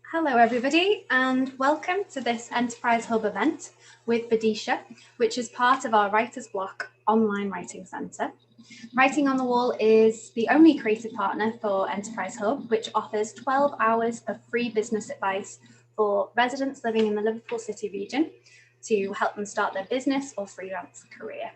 Hello everybody and welcome to this Enterprise Hub event with Bidisha, which is part of our Writer's Bloc online writing centre. Writing on the Wall is the only creative partner for Enterprise Hub, which offers 12 hours of free business advice for residents living in the Liverpool City region to help them start their business or freelance career.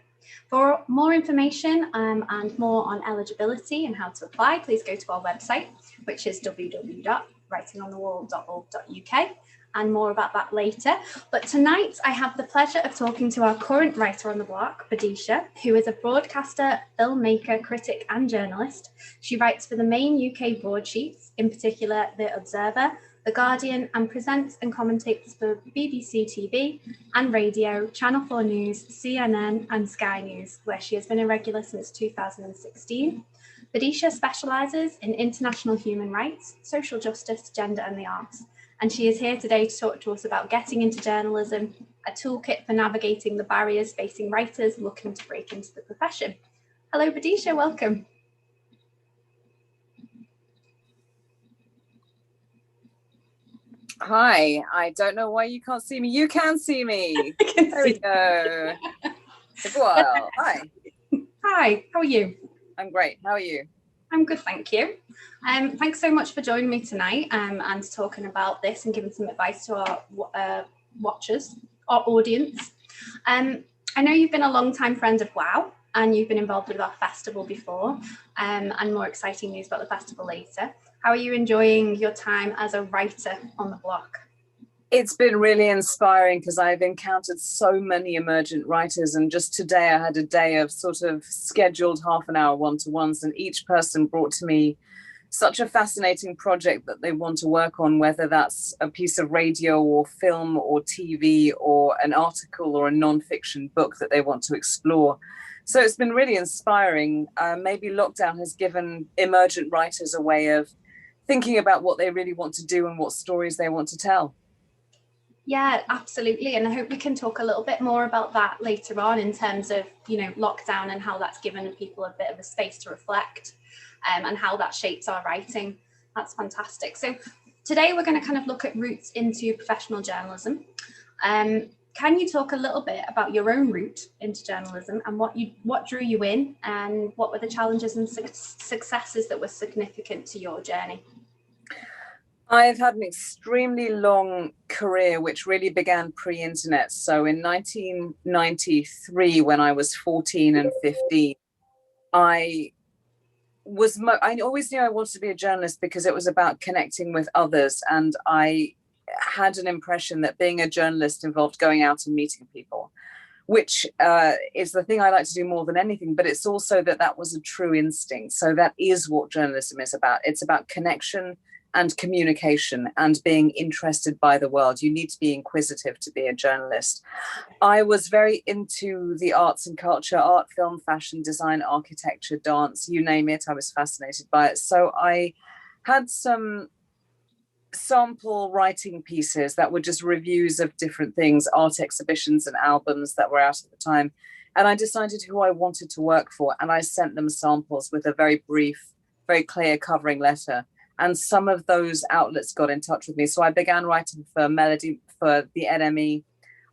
For more information and more on eligibility and how to apply, please go to our website, which is www.writingonthewall.org.uk, and more about that later. But tonight I have the pleasure of talking to our current writer on the block, Bidisha, who is a broadcaster, filmmaker, critic and journalist. She writes for the main UK broadsheets, in particular The Observer, The Guardian, and presents and commentates for BBC TV and radio, Channel 4 News, CNN and Sky News, where she has been a regular since 2016. Bidisha specialises in international human rights, social justice, gender and the arts. And she is here today to talk to us about getting into journalism, a toolkit for navigating the barriers facing writers looking to break into the profession. Hello Bidisha, welcome. Hi, I don't know why you can't see me. You can see me. There we go. Well, hi. Hi, how are you? I'm great. How are you? I'm good, thank you. Thanks so much for joining me tonight and talking about this and giving some advice to our watchers, our audience. I know you've been a long-time friend of WOW and you've been involved with our festival before, and more exciting news about the festival later. How are you enjoying your time as a writer on the block? It's been really inspiring because I've encountered so many emergent writers, and just today I had a day of sort of scheduled half-an-hour one-to-ones, and each person brought to me such a fascinating project that they want to work on, whether that's a piece of radio or film or TV or an article or a non-fiction book that they want to explore. So it's been really inspiring. Maybe lockdown has given emergent writers a way of thinking about what they really want to do and what stories they want to tell. Yeah, absolutely. And I hope we can talk a little bit more about that later on in terms of, lockdown and how that's given people a bit of a space to reflect and how that shapes our writing. That's fantastic. So today we're going to kind of look at routes into professional journalism. Can you talk a little bit about your own route into journalism and what drew you in and what were the challenges and successes that were significant to your journey? I've had an extremely long career, which really began pre-internet. So in 1993, when I was 14 and 15, I always knew I wanted to be a journalist because it was about connecting with others. And I had an impression that being a journalist involved going out and meeting people, which is the thing I like to do more than anything. But it's also that was a true instinct. So that is what journalism is about. It's about connection and communication and being interested by the world. You need to be inquisitive to be a journalist. I was very into the arts and culture, art, film, fashion, design, architecture, dance, you name it. I was fascinated by it. So I had some sample writing pieces that were just reviews of different things, art exhibitions and albums that were out at the time. And I decided who I wanted to work for. And I sent them samples with a very brief, very clear covering letter. And some of those outlets got in touch with me. So I began writing for Melody, for the NME,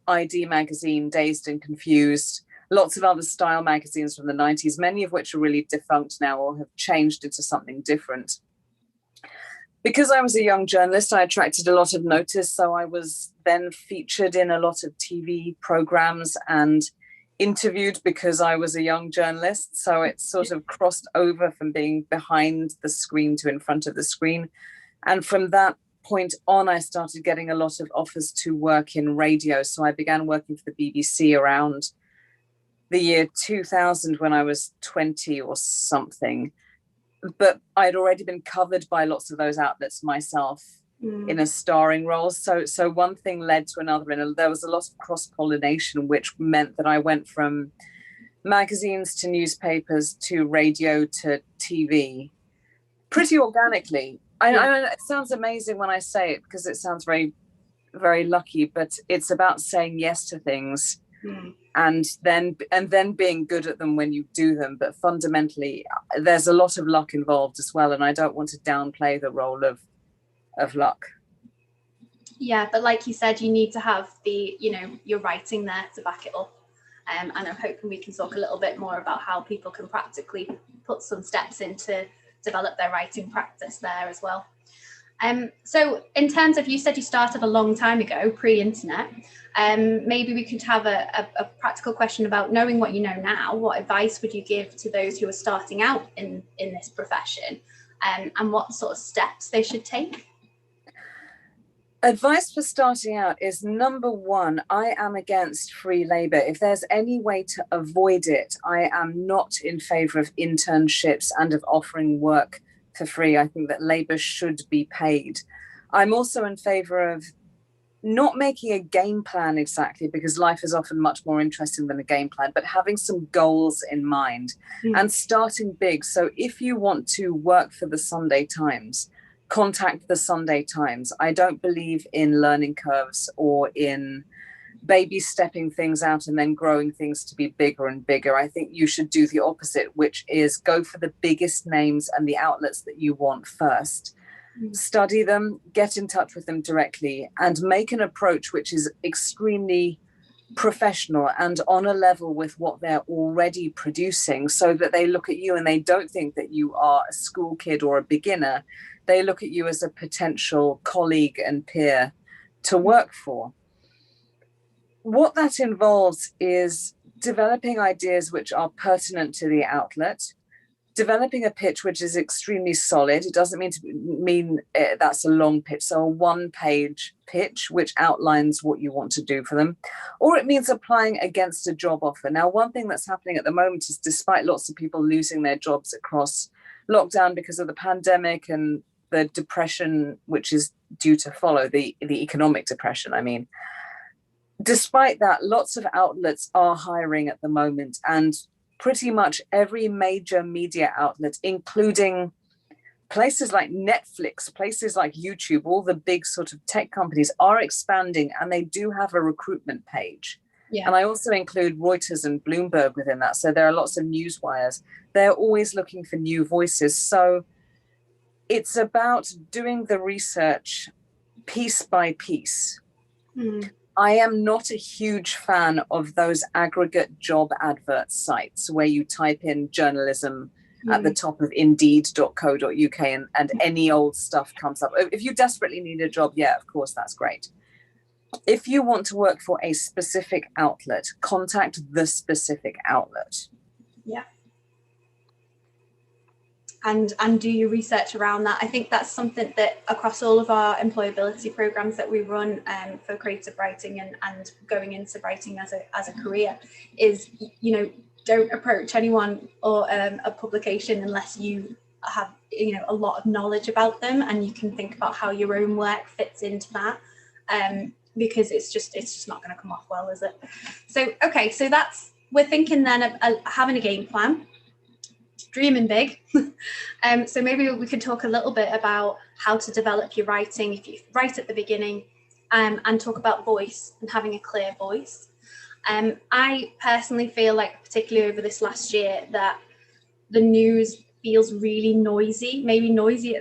ID magazine, Dazed and Confused, lots of other style magazines from the 90s, many of which are really defunct now or have changed into something different. Because I was a young journalist, I attracted a lot of notice. So I was then featured in a lot of TV programs and interviewed because I was a young journalist. So it sort of crossed over from being behind the screen to in front of the screen. And from that point on, I started getting a lot of offers to work in radio. So I began working for the BBC around the year 2000 when I was 20 or something. But I'd already been covered by lots of those outlets myself in a starring role. So one thing led to another, and there was a lot of cross-pollination, which meant that I went from magazines to newspapers to radio to TV pretty organically. I know it sounds amazing when I say it because it sounds very, very lucky, but it's about saying yes to things and then being good at them when you do them. But fundamentally, there's a lot of luck involved as well, and I don't want to downplay the role of luck. Yeah, but like you said, you need to have the, your writing there to back it up. And I'm hoping we can talk a little bit more about how people can practically put some steps in to develop their writing practice there as well. So in terms of, you said you started a long time ago, pre-internet, maybe we could have a practical question about, knowing what you know now, what advice would you give to those who are starting out in this profession, and what sort of steps they should take? Advice for starting out is, number one, I am against free labor. If there's any way to avoid it, I am not in favor of internships and of offering work for free. I think that labor should be paid. I'm also in favor of not making a game plan exactly, because life is often much more interesting than a game plan, but having some goals in mind and starting big. So if you want to work for the Sunday Times, contact the Sunday Times. I don't believe in learning curves or in baby stepping things out and then growing things to be bigger and bigger. I think you should do the opposite, which is go for the biggest names and the outlets that you want first. Study them, get in touch with them directly, and make an approach which is extremely professional and on a level with what they're already producing, so that they look at you and they don't think that you are a school kid or a beginner. They look at you as a potential colleague and peer to work for. What that involves is developing ideas which are pertinent to the outlet, developing a pitch which is extremely solid. It doesn't mean that's a long pitch, so a one-page pitch which outlines what you want to do for them, or it means applying against a job offer. Now, one thing that's happening at the moment is, despite lots of people losing their jobs across lockdown because of the pandemic and the depression which is due to follow, the economic depression, I mean, despite that, lots of outlets are hiring at the moment, and pretty much every major media outlet, including places like Netflix, places like YouTube, all the big sort of tech companies, are expanding, and they do have a recruitment page. Yeah. And I also include Reuters and Bloomberg within that. So there are lots of news wires. They're always looking for new voices. So it's about doing the research piece by piece. I am not a huge fan of those aggregate job advert sites where you type in journalism at the top of indeed.co.uk and any old stuff comes up. If you desperately need a job, yeah, of course, that's great. If you want to work for a specific outlet, contact the specific outlet. Yeah. And do your research around that. I think that's something that across all of our employability programs that we run for creative writing and going into writing as a career is, don't approach anyone or a publication unless you have a lot of knowledge about them and you can think about how your own work fits into that, because it's just not going to come off well, is it? So okay, so we're thinking then of having a game plan, dreaming big. So maybe we could talk a little bit about how to develop your writing if you write at the beginning, and talk about voice and having a clear voice. I personally feel like, particularly over this last year, that the news feels really noisy, maybe noisy,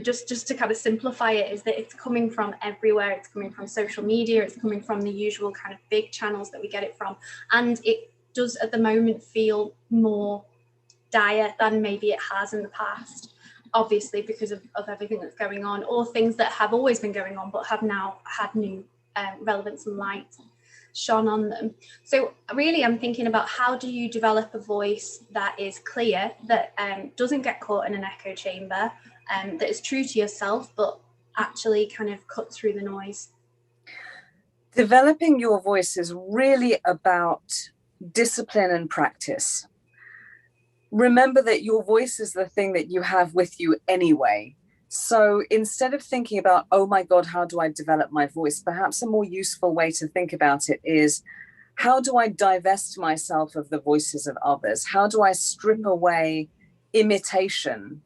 just to kind of simplify it, is that it's coming from everywhere. It's coming from social media, it's coming from the usual kind of big channels that we get it from. And it does at the moment feel more dire than maybe it has in the past, obviously because of everything that's going on, or things that have always been going on but have now had new relevance and light shone on them. So really I'm thinking about, how do you develop a voice that is clear, that doesn't get caught in an echo chamber, that is true to yourself but actually kind of cut through the noise? Developing your voice is really about discipline and practice. Remember that your voice is the thing that you have with you anyway. So instead of thinking about, oh my God, how do I develop my voice? Perhaps a more useful way to think about it is, how do I divest myself of the voices of others? How do I strip away imitation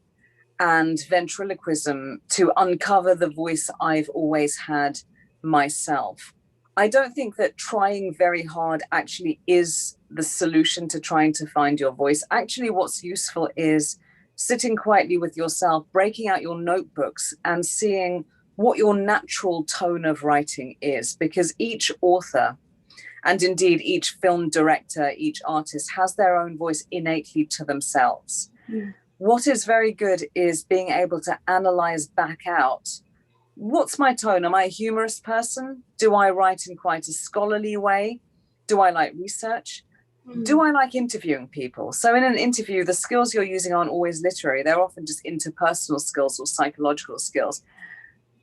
and ventriloquism to uncover the voice I've always had myself? I don't think that trying very hard actually is the solution to trying to find your voice. Actually, what's useful is sitting quietly with yourself, breaking out your notebooks and seeing what your natural tone of writing is, because each author, and indeed each film director, each artist, has their own voice innately to themselves. What is very good is being able to analyze back out, what's my tone? Am I a humorous person? Do I write in quite a scholarly way? Do I like research? Do I like interviewing people? So in an interview, the skills you're using aren't always literary. They're often just interpersonal skills or psychological skills.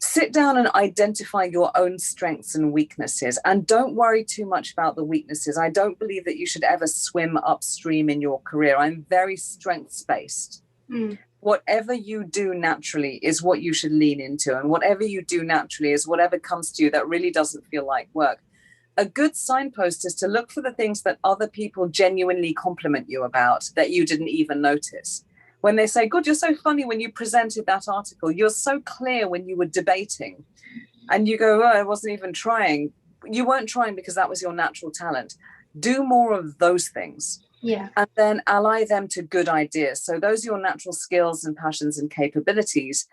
Sit down and identify your own strengths and weaknesses, and don't worry too much about the weaknesses. I don't believe that you should ever swim upstream in your career. I'm very strengths-based. Whatever you do naturally is what you should lean into, and whatever you do naturally is whatever comes to you that really doesn't feel like work. A good signpost is to look for the things that other people genuinely compliment you about that you didn't even notice. When they say, God, you're so funny when you presented that article. You're so clear when you were debating. And you go, oh, I wasn't even trying. You weren't trying because that was your natural talent. Do more of those things. Yeah. And then ally them to good ideas. So those are your natural skills and passions and capabilities.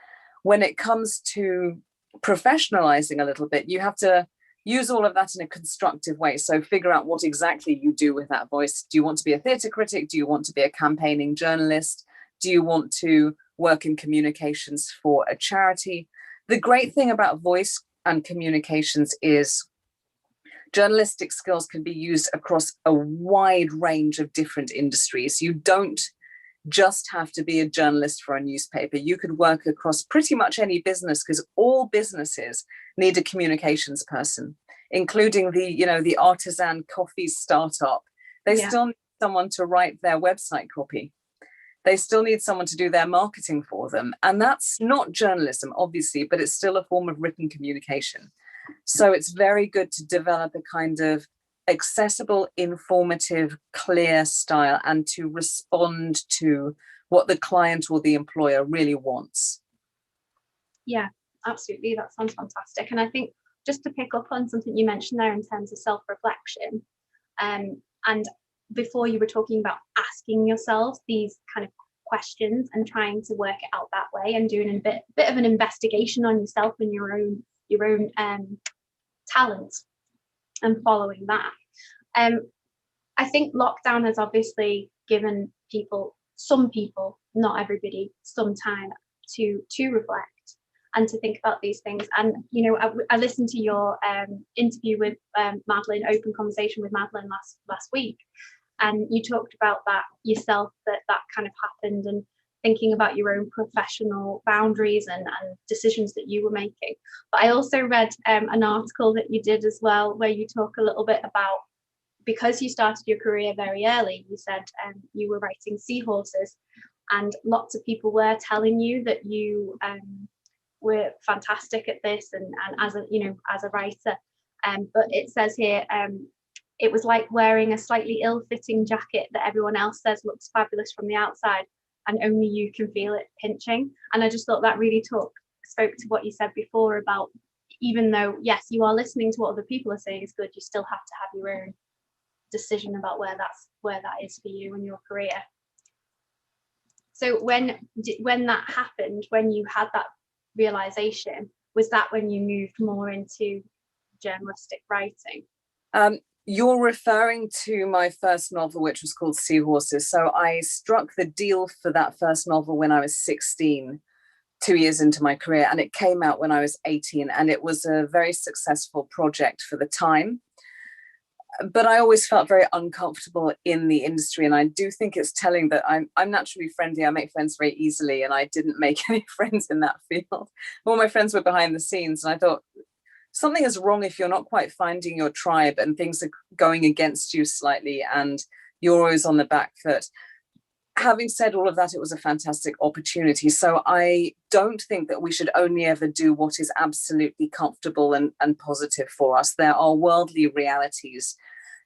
When it comes to professionalizing a little bit, you have to use all of that in a constructive way. So figure out what exactly you do with that voice. Do you want to be a theatre critic? Do you want to be a campaigning journalist? Do you want to work in communications for a charity? The great thing about voice and communications is journalistic skills can be used across a wide range of different industries. You don't just have to be a journalist for a newspaper. You could work across pretty much any business, because all businesses need a communications person, including the artisan coffee startup. They still need someone to write their website copy. They still need someone to do their marketing for them. And that's not journalism, obviously, but it's still a form of written communication. So it's very good to develop a kind of accessible, informative, clear style, and to respond to what the client or the employer really wants. Yeah, absolutely. That sounds fantastic. And I think just to pick up on something you mentioned there in terms of self-reflection, and before you were talking about asking yourselves these kind of questions and trying to work it out that way, and doing a bit of an investigation on yourself and your own talents and following that. I think lockdown has obviously given some people, not everybody, some time to reflect and to think about these things. And I listened to your interview with Madeline, open conversation with Madeline last week, and you talked about that yourself, that kind of happened, and thinking about your own professional boundaries and decisions that you were making. But I also read an article that you did as well, where you talk a little bit about, because you started your career very early, you said you were writing seahorses, and lots of people were telling you that you were fantastic at this and as a writer. But it says here, it was like wearing a slightly ill-fitting jacket that everyone else says looks fabulous from the outside, and only you can feel it pinching. And I just thought that really spoke to what you said before about, even though, yes, you are listening to what other people are saying is good, you still have to have your own decision about where that is for you in your career. So when that happened, when you had that realization, was that when you moved more into journalistic writing? You're referring to my first novel, which was called Seahorses. So I struck the deal for that first novel when I was 16, 2 years into my career, and it came out when I was 18, and it was a very successful project for the time. But I always felt very uncomfortable in the industry, and I do think it's telling that I'm naturally friendly. I make friends very easily, and I didn't make any friends in that field. All my friends were behind the scenes, and I thought, something is wrong if you're not quite finding your tribe and things are going against you slightly and you're always on the back foot. Having said all of that, it was a fantastic opportunity. So I don't think that we should only ever do what is absolutely comfortable and positive for us. There are worldly realities,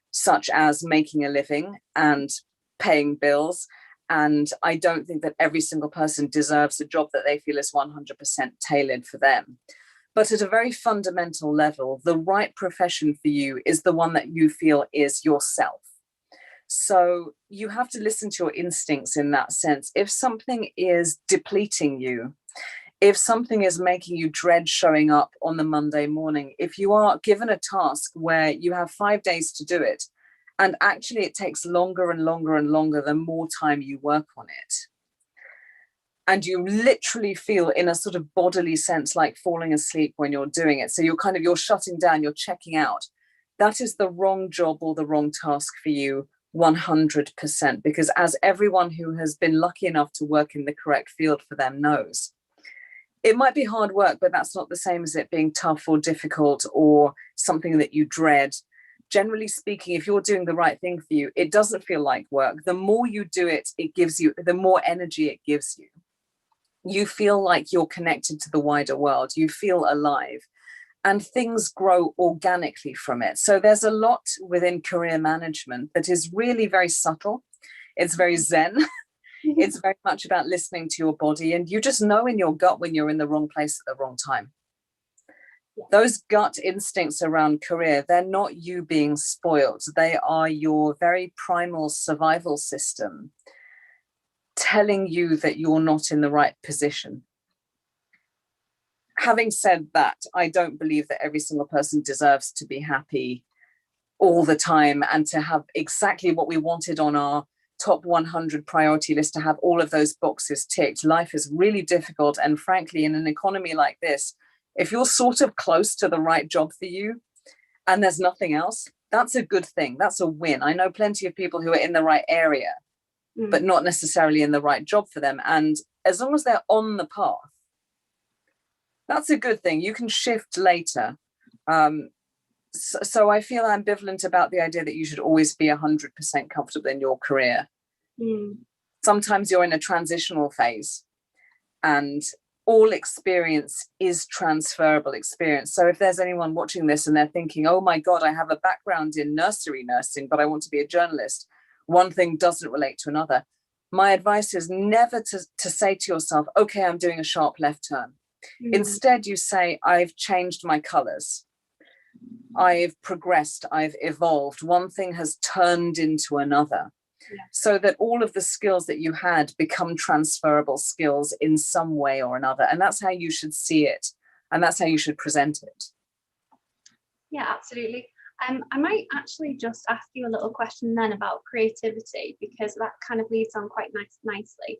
such as making a living and paying bills. And I don't think that every single person deserves a job that they feel is 100% tailored for them. But at a very fundamental level, the right profession for you is the one that you feel is yourself. So you have to listen to your instincts in that sense. If something is depleting you, if something is making you dread showing up on the Monday morning, if you are given a task where you have 5 days to do it, and actually it takes longer and longer and longer the more time you work on it, and you literally feel in a sort of bodily sense like falling asleep when you're doing it, so you're shutting down, you're checking out, that is the wrong job or the wrong task for you 100%, because as everyone who has been lucky enough to work in the correct field for them knows, it might be hard work, but that's not the same as it being tough or difficult or something that you dread. Generally speaking, if you're doing the right thing for you, it doesn't feel like work. The more you do it, it gives you, the more energy it gives you. You feel like you're connected to the wider world. You feel alive, and things grow organically from it. So there's a lot within career management that is really very subtle. It's very Zen. It's very much about listening to your body, and you just know in your gut when you're in the wrong place at the wrong time. Those gut instincts around career, they're not you being spoiled. They are your very primal survival system telling you that you're not in the right position. Having said that, I don't believe that every single person deserves to be happy all the time and to have exactly what we wanted on our top 100 priority list, to have all of those boxes ticked. Life is really difficult. And frankly, in an economy like this, if you're sort of close to the right job for you and there's nothing else, that's a good thing. That's a win. I know plenty of people who are in the right area, but not necessarily in the right job for them. And as long as they're on the path, that's a good thing. You can shift later. So I feel ambivalent about the idea that you should always be 100% comfortable in your career. Sometimes you're in a transitional phase, and all experience is transferable experience. So if there's anyone watching this and they're thinking, oh my God, I have a background in nursery nursing, but I want to be a journalist, one thing doesn't relate to another. My advice is never to say to yourself, okay, I'm doing a sharp left turn. Instead, you say, I've changed my colors. I've progressed, I've evolved. One thing has turned into another, so that all of the skills that you had become transferable skills in some way or another. And that's how you should see it. And that's how you should present it. Yeah, absolutely. I might actually just ask you a little question then about creativity, because that kind of leads on quite nicely.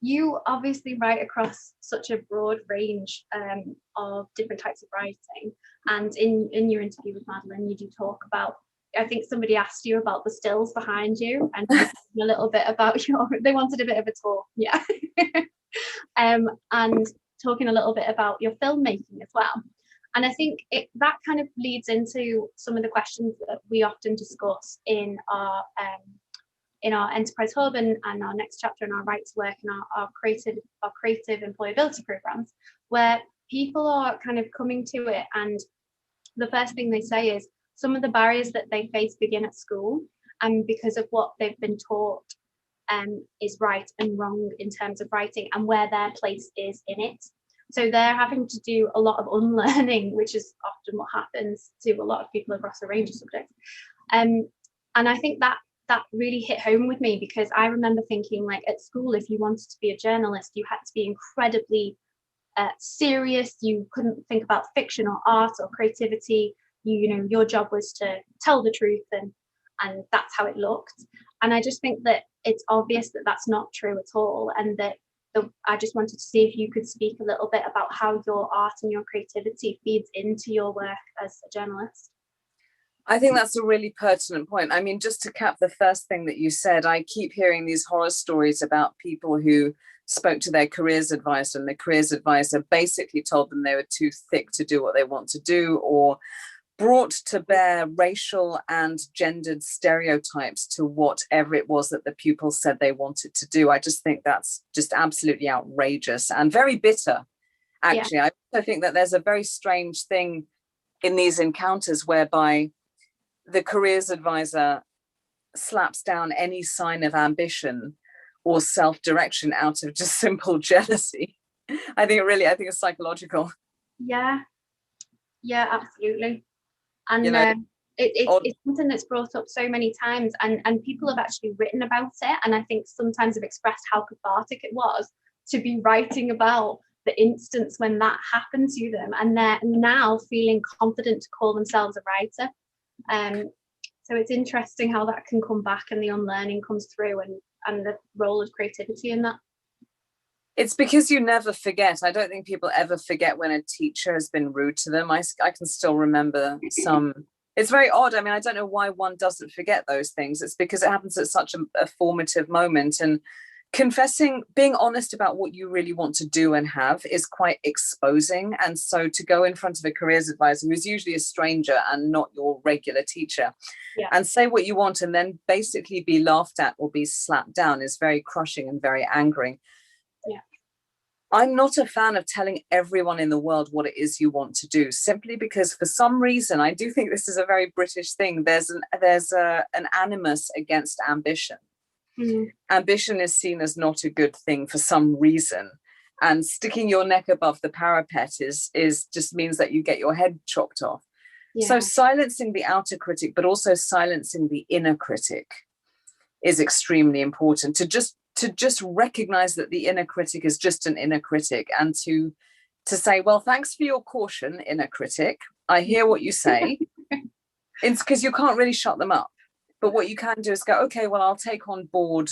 You obviously write across such a broad range of different types of writing. And in your interview with Madeline, you do talk about, I think somebody asked you about the stills behind you and a little bit about they wanted a bit of a tour. Yeah. And talking a little bit about your filmmaking as well. And I think that kind of leads into some of the questions that we often discuss in our Enterprise Hub and our next chapter in our Right to Work and our creative employability programs, where people are kind of coming to it, and the first thing they say is some of the barriers that they face begin at school, and because of what they've been taught is right and wrong in terms of writing and where their place is in it. So they're having to do a lot of unlearning, which is often what happens to a lot of people across a range of subjects. And I think that really hit home with me, because I remember thinking, like, at school, if you wanted to be a journalist, you had to be incredibly serious. You couldn't think about fiction or art or creativity. Your job was to tell the truth, and that's how it looked. And I just think that it's obvious that that's not true at all, and that I just wanted to see if you could speak a little bit about how your art and your creativity feeds into your work as a journalist. I think that's a really pertinent point. I mean, just to cap the first thing that you said, I keep hearing these horror stories about people who spoke to their careers advisor, and the careers advisor basically told them they were too thick to do what they want to do, or brought to bear racial and gendered stereotypes to whatever it was that the pupils said they wanted to do. I just think that's just absolutely outrageous and very bitter, actually. Yeah. I also think that there's a very strange thing in these encounters whereby the careers advisor slaps down any sign of ambition or self-direction out of just simple jealousy. I think it's psychological. Yeah, absolutely. And it's something that's brought up so many times, and people have actually written about it, and I think sometimes have expressed how cathartic it was to be writing about the instance when that happened to them, and they're now feeling confident to call themselves a writer. So it's interesting how that can come back and the unlearning comes through, and the role of creativity in that. It's because you never forget. I don't think people ever forget when a teacher has been rude to them. I can still remember some. It's very odd. I mean, I don't know why one doesn't forget those things. It's because it happens at such a formative moment. And confessing, being honest about what you really want to do and have is quite exposing. And so to go in front of a careers advisor who's usually a stranger and not your regular teacher, and say what you want and then basically be laughed at or be slapped down is very crushing and very angering. I'm not a fan of telling everyone in the world what it is you want to do, simply because for some reason, I do think this is a very British thing. There's an animus against ambition. Mm. Ambition is seen as not a good thing for some reason. And sticking your neck above the parapet is just means that you get your head chopped off. Yeah. So silencing the outer critic, but also silencing the inner critic is extremely important. To just recognize that the inner critic is just an inner critic, and to say, well, thanks for your caution, inner critic. I hear what you say. It's because you can't really shut them up. But what you can do is go, okay, well, I'll take on board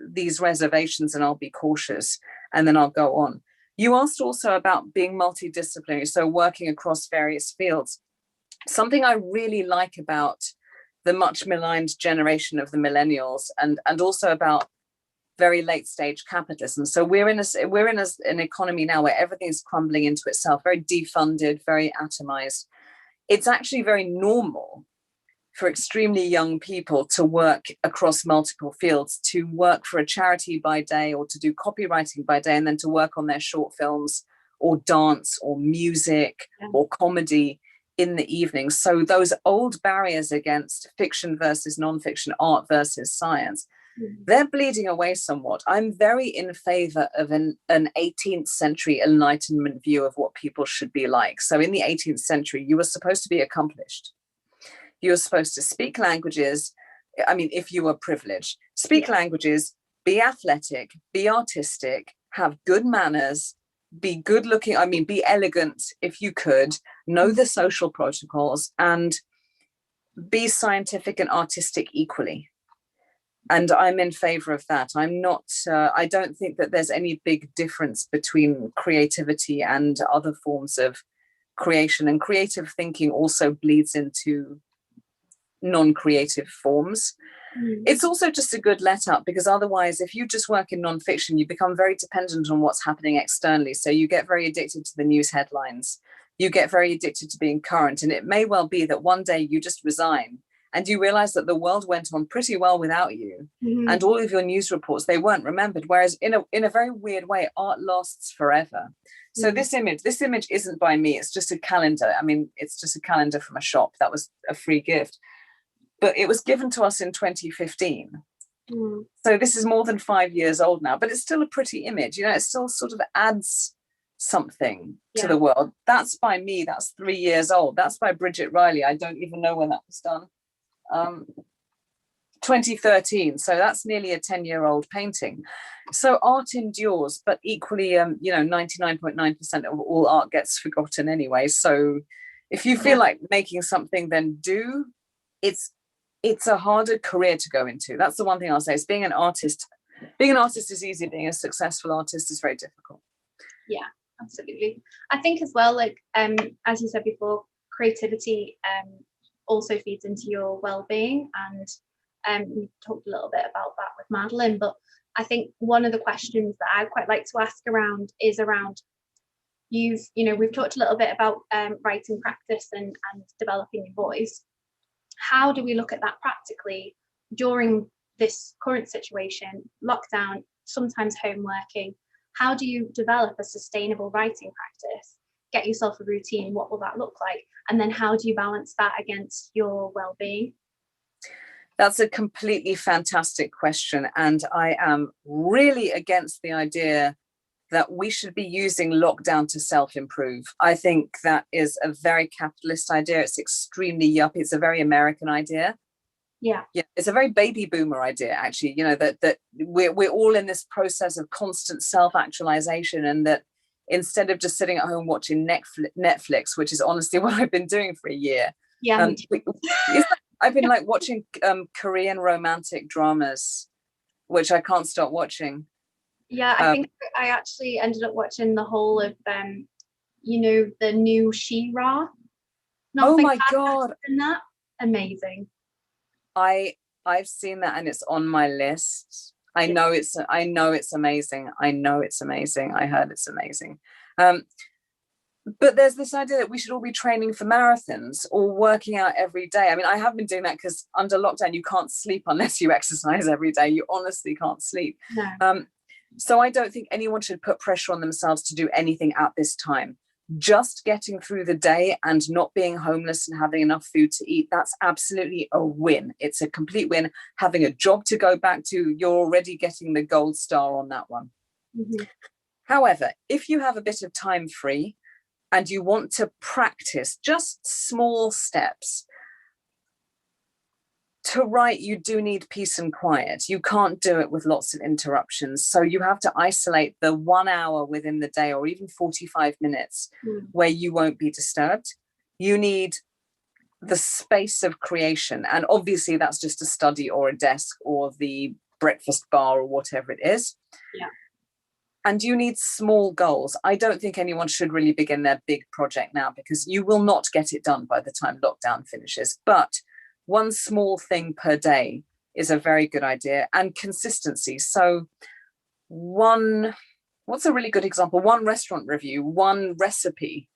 these reservations and I'll be cautious, and then I'll go on. You asked also about being multidisciplinary, so working across various fields. Something I really like about the much maligned generation of the millennials, and also about very late stage capitalism. So we're in an economy now where everything is crumbling into itself, very defunded, very atomized. It's actually very normal for extremely young people to work across multiple fields, to work for a charity by day or to do copywriting by day, and then to work on their short films or dance or music or comedy in the evening. So those old barriers against fiction versus nonfiction, art versus science, they're bleeding away somewhat. I'm very in favor of an 18th century Enlightenment view of what people should be like. So in the 18th century, you were supposed to be accomplished. You were supposed to speak languages. I mean, if you were privileged, speak languages, be athletic, be artistic, have good manners, be good looking. I mean, be elegant if you could, know the social protocols, and be scientific and artistic equally. And I'm in favor of that. I'm not, I don't think that there's any big difference between creativity and other forms of creation. And creative thinking also bleeds into non-creative forms. It's also just a good let up, because otherwise, if you just work in nonfiction, you become very dependent on what's happening externally. So you get very addicted to the news headlines. You get very addicted to being current. And it may well be that one day you just resign and you realize that the world went on pretty well without you. And all of your news reports, they weren't remembered. Whereas in a very weird way, art lasts forever. So this image isn't by me. It's just a calendar. I mean, it's just a calendar from a shop. That was a free gift. But it was given to us in 2015. So this is more than 5 years old now, but it's still a pretty image. You know, it still sort of adds something to the world. That's by me. That's 3 years old. That's by Bridget Riley. I don't even know when that was done. 2013. So that's nearly a 10-year-old painting. So art endures, but equally, 99.9% of all art gets forgotten anyway. So if you feel like making something, then do. It's a harder career to go into. That's the one thing I'll say, is being an artist is easy. Being a successful artist is very difficult. Yeah, absolutely. I think as well, like, as you said before, creativity also feeds into your well-being, and we talked a little bit about that with Madeline, but I think one of the questions that I quite like to ask is around we've talked a little bit about writing practice and developing your voice. How do we look at that practically during this current situation, lockdown, sometimes home working? How do you develop a sustainable writing practice? Get yourself a routine. What will that look like? And then how do you balance that against your well-being? That's a completely fantastic question. And I am really against the idea that we should be using lockdown to self-improve. I think that is a very capitalist idea. It's extremely yuppie. It's a very American idea. Yeah, it's a very baby boomer idea, actually, that we're all in this process of constant self-actualization, and that instead of just sitting at home watching Netflix, which is honestly what I've been doing for a year. Yeah. I've been like watching Korean romantic dramas, which I can't stop watching. Yeah, I think I actually ended up watching the whole of you know, the new She-Ra. Oh my God. In that. Amazing. I've seen that and it's on my list. I know it's amazing. I heard it's amazing. But there's this idea that we should all be training for marathons or working out every day. I mean, I have been doing that because under lockdown, you can't sleep unless you exercise every day. You honestly can't sleep. No. So I don't think anyone should put pressure on themselves to do anything at this time. Just getting through the day and not being homeless and having enough food to eat, that's absolutely a win. It's a complete win. Having a job to go back to, you're already getting the gold star on that one. Mm-hmm. However, if you have a bit of time free and you want to practice just small steps, to write, you do need peace and quiet. You can't do it with lots of interruptions. So you have to isolate the 1 hour within the day or even 45 minutes where you won't be disturbed. You need the space of creation. And obviously that's just a study or a desk or the breakfast bar or whatever it is. Yeah. And you need small goals. I don't think anyone should really begin their big project now because you will not get it done by the time lockdown finishes. But one small thing per day is a very good idea, and consistency. So what's a really good example? One restaurant review, one recipe,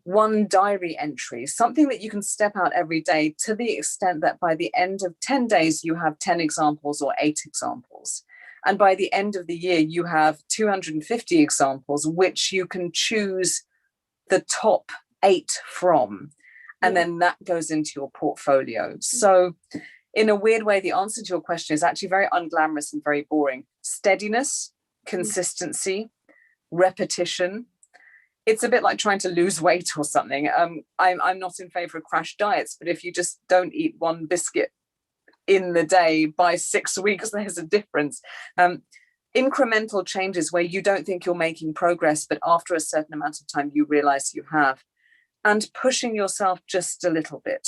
one diary entry, something that you can step out every day to the extent that by the end of 10 days, you have 10 examples or 8 examples. And by the end of the year, you have 250 examples, which you can choose the top 8 from. And then that goes into your portfolio. So in a weird way, the answer to your question is actually very unglamorous and very boring. Steadiness, consistency, repetition. It's a bit like trying to lose weight or something. I'm not in favor of crash diets, but if you just don't eat one biscuit in the day by 6 weeks, there's a difference. Incremental changes where you don't think you're making progress, but after a certain amount of time, you realize you have. And pushing yourself just a little bit.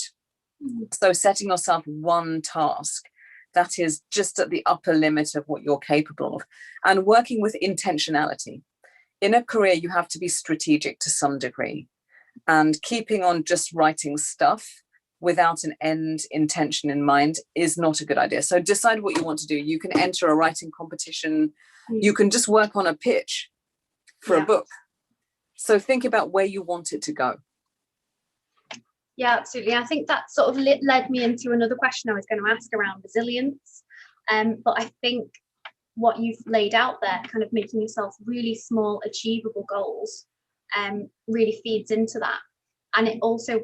So setting yourself one task that is just at the upper limit of what you're capable of, and working with intentionality. In a career, you have to be strategic to some degree, and keeping on just writing stuff without an end intention in mind is not a good idea. So decide what you want to do. You can enter a writing competition. You can just work on a pitch for a book. So think about where you want it to go. Yeah, absolutely. I think that sort of led me into another question I was going to ask around resilience. But I think what you've laid out there, kind of making yourself really small, achievable goals, really feeds into that. And it also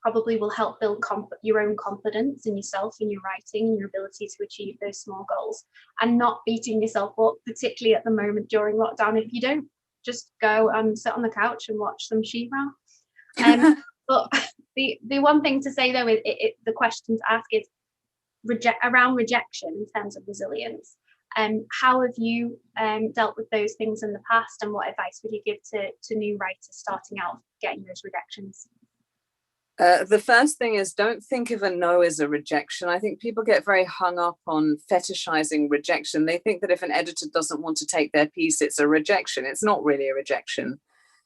probably will help build your own confidence in yourself, in your writing, and your ability to achieve those small goals, and not beating yourself up, particularly at the moment during lockdown. If you don't, just go and sit on the couch and watch some She-Ra. But the one thing to say though, the question to ask is around rejection in terms of resilience. How have you dealt with those things in the past, and what advice would you give to new writers starting out getting those rejections? The first thing is, don't think of a no as a rejection. I think people get very hung up on fetishizing rejection. They think that if an editor doesn't want to take their piece, it's a rejection. It's not really a rejection.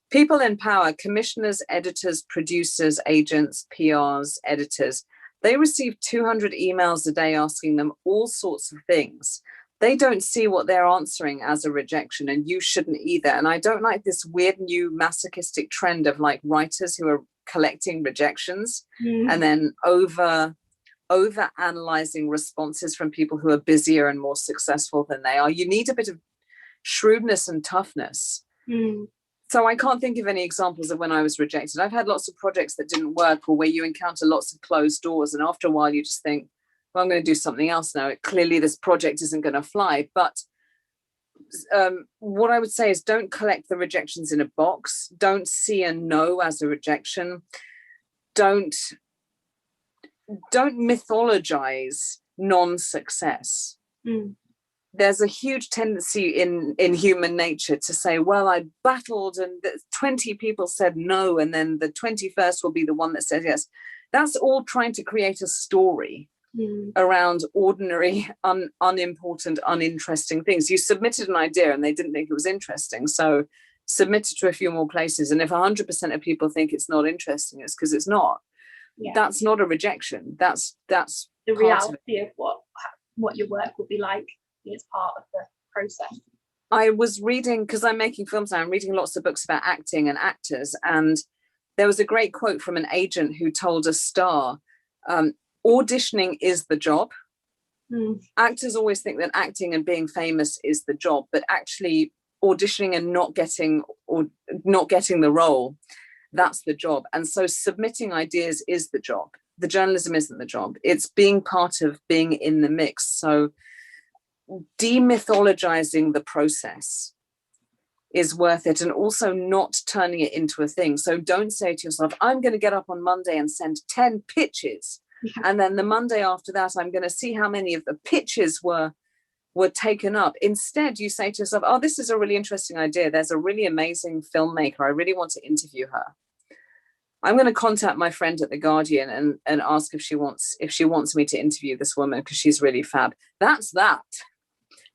People in power, commissioners, editors, producers, agents, PRs, editors, they receive 200 emails a day asking them all sorts of things. They don't see what they're answering as a rejection, and you shouldn't either. And I don't like this weird new masochistic trend of like writers who are collecting rejections and then over analyzing responses from people who are busier and more successful than they are. You need a bit of shrewdness and toughness. So I can't think of any examples of when I was rejected. I've had lots of projects that didn't work, or where you encounter lots of closed doors, and after a while you just think, well, I'm going to do something else now. Clearly this project isn't going to fly. But what I would say is, don't collect the rejections in a box. Don't see a no as a rejection. Don't mythologize non-success. there's a huge tendency in human nature to say, well, I battled and 20 people said no, and then the 21st will be the one that says yes. That's all trying to create a story around ordinary, unimportant, uninteresting things. You submitted an idea and they didn't think it was interesting, so submit it to a few more places. And if 100% of people think it's not interesting, it's because it's not. Yeah. That's not a rejection. That's the reality of what your work will be like. It's part of the process. I was reading, because I'm making films now, I'm reading lots of books about acting and actors, and there was a great quote from an agent who told a star, auditioning is the job. Actors always think that acting and being famous is the job, but actually auditioning and not getting the role, that's the job. And so submitting ideas is the job. The journalism isn't the job. It's being part of being in the mix. So demythologizing the process is worth it, and also not turning it into a thing. So don't say to yourself, I'm going to get up on Monday and send 10 pitches, and then the Monday after that I'm going to see how many of the pitches were taken up. Instead, you say to yourself, oh, this is a really interesting idea, there's a really amazing filmmaker, I really want to interview her. I'm going to contact my friend at The Guardian and ask if she wants me to interview this woman because she's really fab. That's that.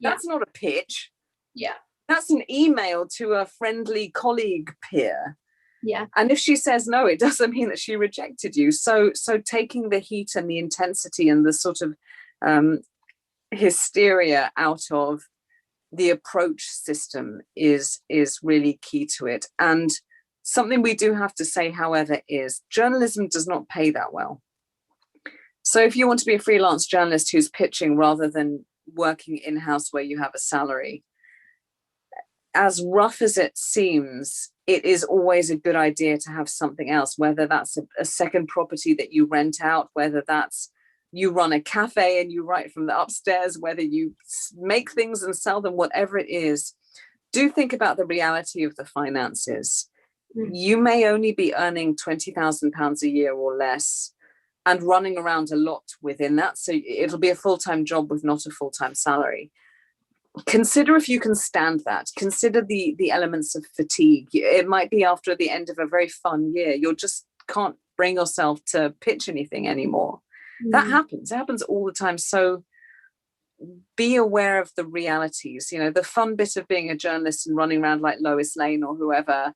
That's not a pitch. Yeah. That's an email to a friendly colleague peer. Yeah. And if she says no, it doesn't mean that she rejected you. So taking the heat and the intensity and the sort of hysteria out of the approach system is really key to it. And something we do have to say, however, is journalism does not pay that well. So if you want to be a freelance journalist who's pitching rather than working in-house where you have a salary, as rough as it seems, it is always a good idea to have something else, whether that's a second property that you rent out, whether that's you run a cafe and you write from the upstairs, whether you make things and sell them, whatever it is. Do think about the reality of the finances. You may only be earning £20,000 a year or less and running around a lot within that. So it'll be a full-time job with not a full-time salary. Consider if you can stand that. Consider the elements of fatigue. It might be after the end of a very fun year. You just can't bring yourself to pitch anything anymore. That happens. It happens all the time. So be aware of the realities. You know, the fun bit of being a journalist and running around like Lois Lane or whoever.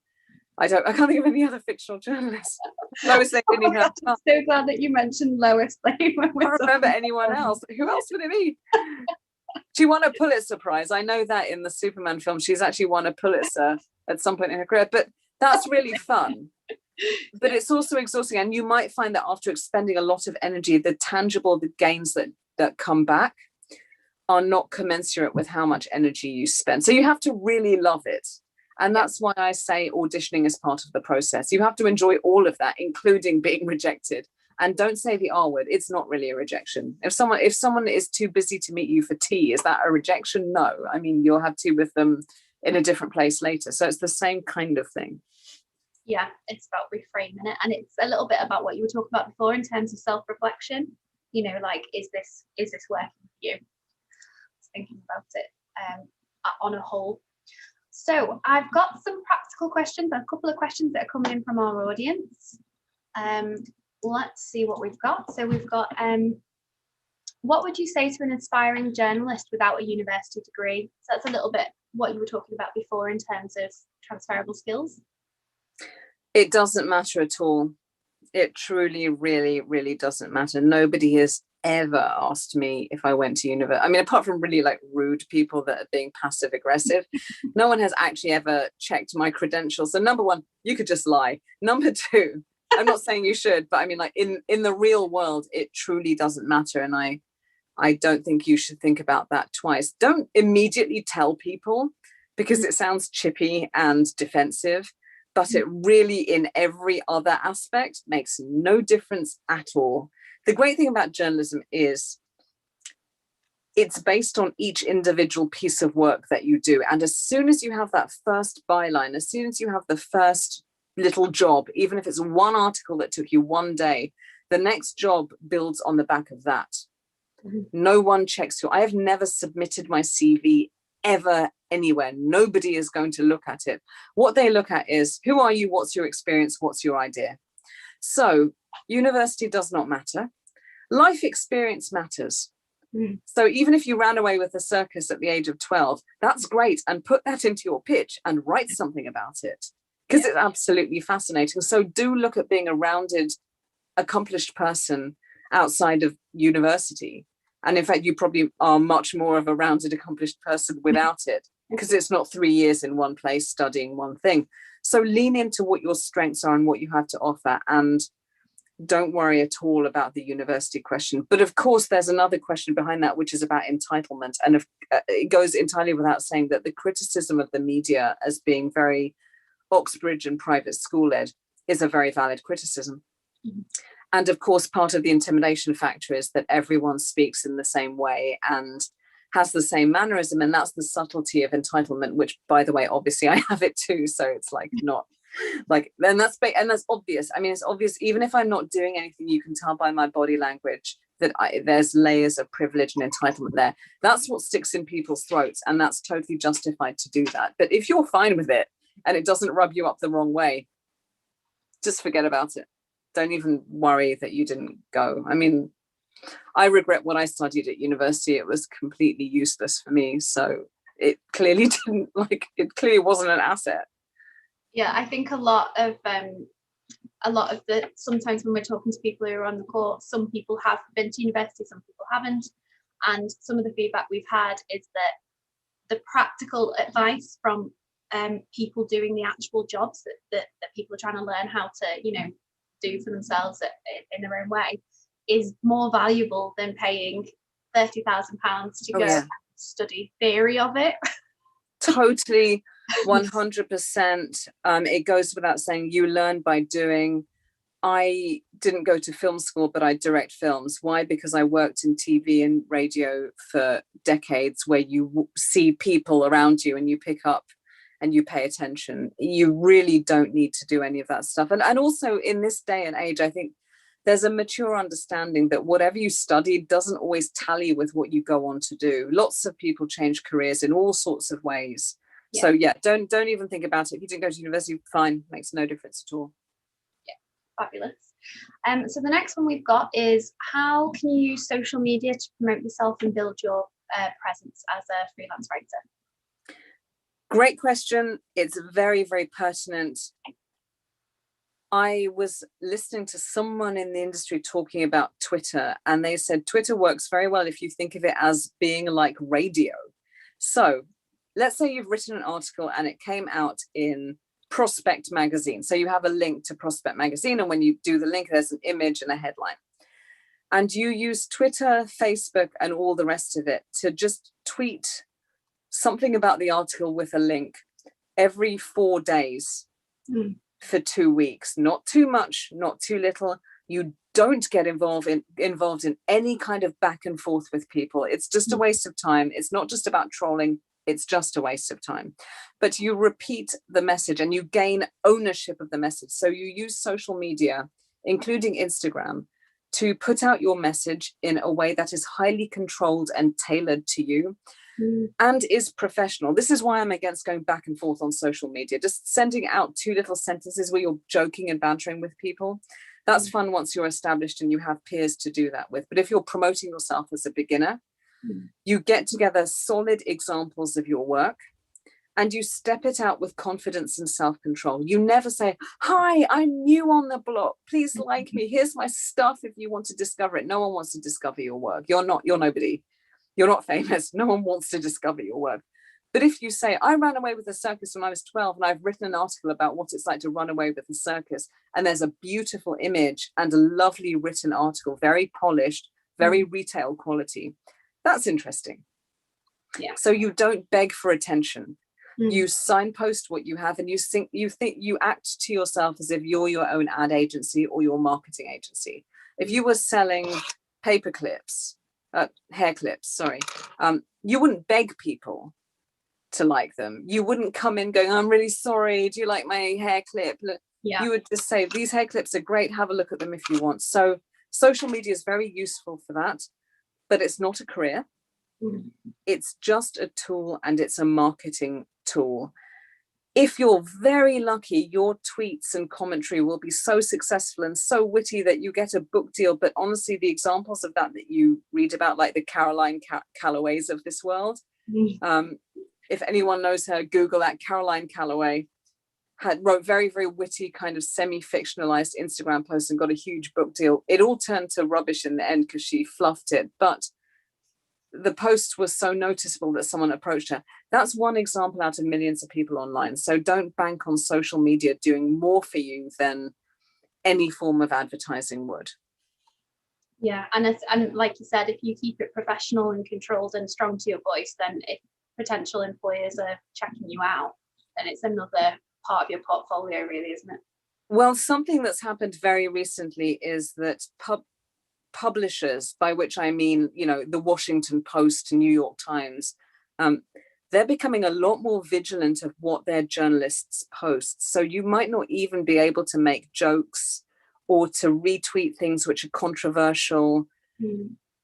I can't think of any other fictional journalists. Lois Lane didn't even have time. I'm so glad that you mentioned Lois Lane. I can't remember anyone else. Who else would it be? She won a Pulitzer Prize. I know that in the Superman film, she's actually won a Pulitzer at some point in her career. But that's really fun. But it's also exhausting. And you might find that after expending a lot of energy, the gains that come back are not commensurate with how much energy you spend. So you have to really love it. And that's why I say auditioning is part of the process. You have to enjoy all of that, including being rejected. And don't say the R word. It's not really a rejection. If someone is too busy to meet you for tea, is that a rejection? No. I mean, you'll have tea with them in a different place later. So it's the same kind of thing. Yeah, it's about reframing it. And it's a little bit about what you were talking about before in terms of self-reflection. You know, like, is this working for you? Thinking about it on a whole. So I've got some practical questions, a couple of questions that are coming in from our audience. Let's see what we've got. So we've got, what would you say to an aspiring journalist without a university degree? So that's a little bit what you were talking about before in terms of transferable skills. It doesn't matter at all. It truly, really, really doesn't matter. Nobody has ever asked me if I went to university. I mean, apart from really like rude people that are being passive aggressive, no one has actually ever checked my credentials. So number one, you could just lie. Number two, I'm not saying you should, but I mean, like in the real world, it truly doesn't matter. And I don't think you should think about that twice. Don't immediately tell people because it sounds chippy and defensive, but it really in every other aspect makes no difference at all. The great thing about journalism is it's based on each individual piece of work that you do. And as soon as you have that first byline, as soon as you have the first little job, even if it's one article that took you one day, the next job builds on the back of that. No one checks I have never submitted my CV ever anywhere. Nobody is going to look at it. What they look at is, who are you? What's your experience? What's your idea? So university does not matter. Life experience matters. So even if you ran away with a circus at the age of 12, that's great. And put that into your pitch and write something about it, because it's absolutely fascinating. So do look at being a rounded, accomplished person outside of university. And in fact, you probably are much more of a rounded, accomplished person without it, because it's not 3 years in one place studying one thing. So lean into what your strengths are and what you have to offer, and don't worry at all about the university question. But of course, there's another question behind that, which is about entitlement. And it goes entirely without saying that the criticism of the media as being very Oxbridge and private school led is a very valid criticism. And of course, part of the intimidation factor is that everyone speaks in the same way and has the same mannerism. And that's the subtlety of entitlement, which, by the way, obviously I have it too. So it's like not like, and that's obvious. I mean, it's obvious, even if I'm not doing anything, you can tell by my body language that there's layers of privilege and entitlement there. That's what sticks in people's throats, and that's totally justified to do that. But if you're fine with it and it doesn't rub you up the wrong way, just forget about it. Don't even worry that you didn't go. I mean, I regret what I studied at university. It was completely useless for me. So it clearly it clearly wasn't an asset. Yeah, I think a lot of the, sometimes when we're talking to people who are on the course, some people have been to university, some people haven't. And some of the feedback we've had is that the practical advice from people doing the actual jobs that people are trying to learn how to, do for themselves in their own way is more valuable than paying £30,000 to go study theory of it. Totally, 100%. It goes without saying, you learn by doing. I didn't go to film school, but I direct films. Why? Because I worked in TV and radio for decades, where you see people around you and you pick up and you pay attention. You really don't need to do any of that stuff. And also in this day and age, I think there's a mature understanding that whatever you study doesn't always tally with what you go on to do. Lots of people change careers in all sorts of ways. Yeah. So yeah, don't even think about it. If you didn't go to university, fine, makes no difference at all. Yeah, fabulous. So the next one we've got is, how can you use social media to promote yourself and build your presence as a freelance writer? Great question. It's very, very pertinent. I was listening to someone in the industry talking about Twitter, and they said Twitter works very well if you think of it as being like radio. So let's say you've written an article and it came out in Prospect magazine. So you have a link to Prospect magazine, and when you do the link, there's an image and a headline. And you use Twitter, Facebook, and all the rest of it to just tweet something about the article with a link every 4 days for 2 weeks. Not too much, not too little. You don't get involved in any kind of back and forth with people. It's just a waste of time. It's not just about trolling. It's just a waste of time. But you repeat the message and you gain ownership of the message. So you use social media, including Instagram, to put out your message in a way that is highly controlled and tailored to you and is professional. This is why I'm against going back and forth on social media. Just sending out 2 little sentences where you're joking and bantering with people, that's fun once you're established and you have peers to do that with. But if you're promoting yourself as a beginner, you get together solid examples of your work and you step it out with confidence and self-control. You never say, hi, I'm new on the block. Please like me. Here's my stuff if you want to discover it. No one wants to discover your work. You're nobody. You're not famous. No one wants to discover your work. But if you say, I ran away with a circus when I was 12 and I've written an article about what it's like to run away with a circus, and there's a beautiful image and a lovely written article, very polished, very retail quality, that's interesting. Yeah. So you don't beg for attention. You signpost what you have, and you act to yourself as if you're your own ad agency or your marketing agency. If you were selling paper clips, hair clips, sorry, you wouldn't beg people to like them. You wouldn't come in going, I'm really sorry, do you like my hair clip? Yeah. You would just say, these hair clips are great, have a look at them if you want. So social media is very useful for that. but it's not a career. Mm. It's just a tool, and it's a marketing tool. If you're very lucky, your tweets and commentary will be so successful and so witty that you get a book deal. But honestly, the examples of that you read about, like the Caroline Callaways of this world, if anyone knows her, Google that. Caroline Callaway wrote very, very witty, kind of semi-fictionalized Instagram posts and got a huge book deal. It all turned to rubbish in the end because she fluffed it. But the post was so noticeable that someone approached her. That's one example out of millions of people online. So don't bank on social media doing more for you than any form of advertising would. Yeah, and like you said, if you keep it professional and controlled and strong to your voice, then if potential employers are checking you out, then it's another part of your portfolio, really, isn't it? Well, something that's happened very recently is that publishers, by which I mean, the Washington Post, New York Times, they're becoming a lot more vigilant of what their journalists post. So you might not even be able to make jokes or to retweet things which are controversial.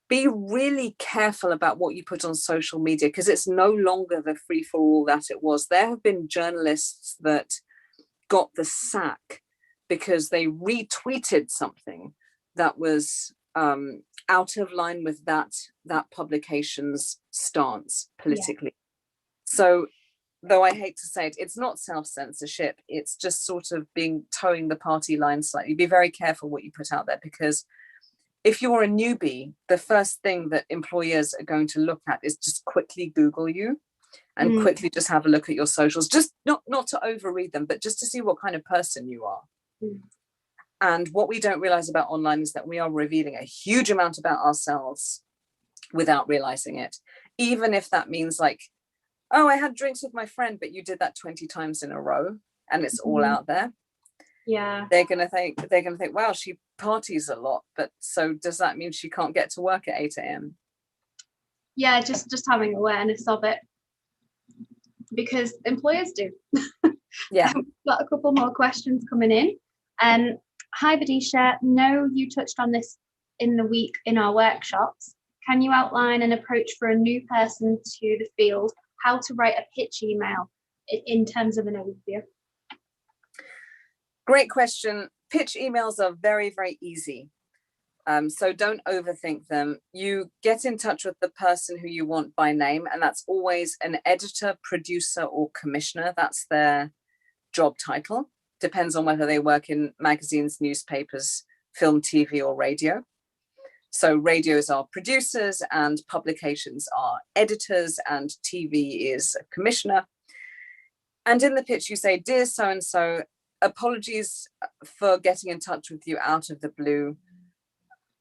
Be really careful about what you put on social media, because it's no longer the free-for-all that it was. There have been journalists that got the sack because they retweeted something that was out of line with that publication's stance politically. Yeah. So, though I hate to say it, it's not self-censorship. It's just sort of towing the party line slightly. Be very careful what you put out there, because if you're a newbie, the first thing that employers are going to look at is just quickly Google you and quickly just have a look at your socials, just not to overread them, but just to see what kind of person you are. And what we don't realize about online is that we are revealing a huge amount about ourselves without realizing it. Even if that means like, oh, I had drinks with my friend, but you did that 20 times in a row and it's all out there. Yeah. They're gonna think, wow, she parties a lot, but so does that mean she can't get to work at 8 a.m.? Yeah, just having awareness of it, because employers do. Yeah. We've got a couple more questions coming in. Hi Bidisha, know you touched on this in the week in our workshops. Can you outline an approach for a new person to the field, how to write a pitch email in terms of an overview? Great question. Pitch emails are very, very easy. So don't overthink them. You get in touch with the person who you want by name, and that's always an editor, producer, or commissioner. That's their job title. Depends on whether they work in magazines, newspapers, film, TV, or radio. So radios are producers and publications are editors and TV is a commissioner. And in the pitch you say, dear so-and-so, apologies for getting in touch with you out of the blue.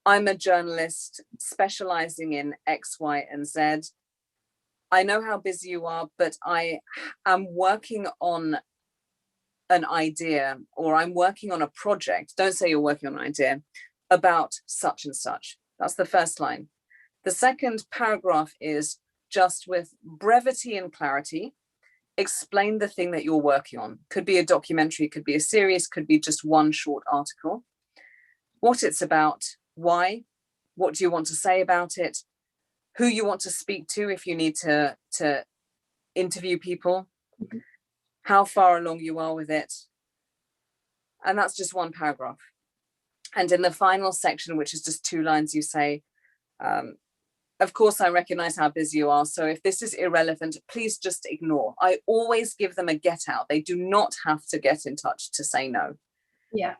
I'm a journalist specializing in X, Y, and Z. I know how busy you are, but I am working on an idea, or I'm working on a project. Don't say you're working on an idea about such and such. That's the first line. The second paragraph is just with brevity and clarity. Explain the thing that you're working on. Could be a documentary, could be a series, could be just one short article. What it's about, why, what do you want to say about it, who you want to speak to if you need to interview people, how far along you are with it. And that's just one paragraph. And in the final section, which is just 2 lines, you say, of course, I recognize how busy you are. So if this is irrelevant, please just ignore. I always give them a get out. They do not have to get in touch to say no. Yeah.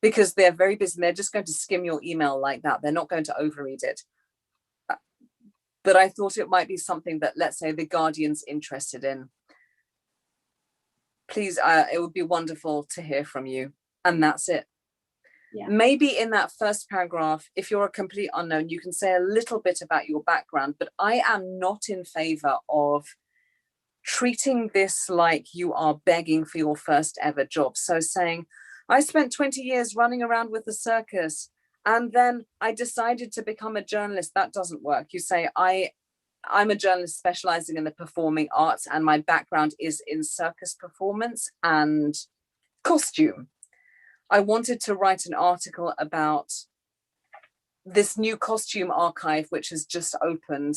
Because they're very busy. They're just going to skim your email like that. They're not going to overread it. But I thought it might be something that, let's say, the Guardian's interested in. Please, it would be wonderful to hear from you. And that's it. Yeah. Maybe in that first paragraph, if you're a complete unknown, you can say a little bit about your background, but I am not in favor of treating this like you are begging for your first ever job. So saying, I spent 20 years running around with the circus, and then I decided to become a journalist. That doesn't work. You say, I'm a journalist specializing in the performing arts, and my background is in circus performance and costume. I wanted to write an article about this new costume archive, which has just opened.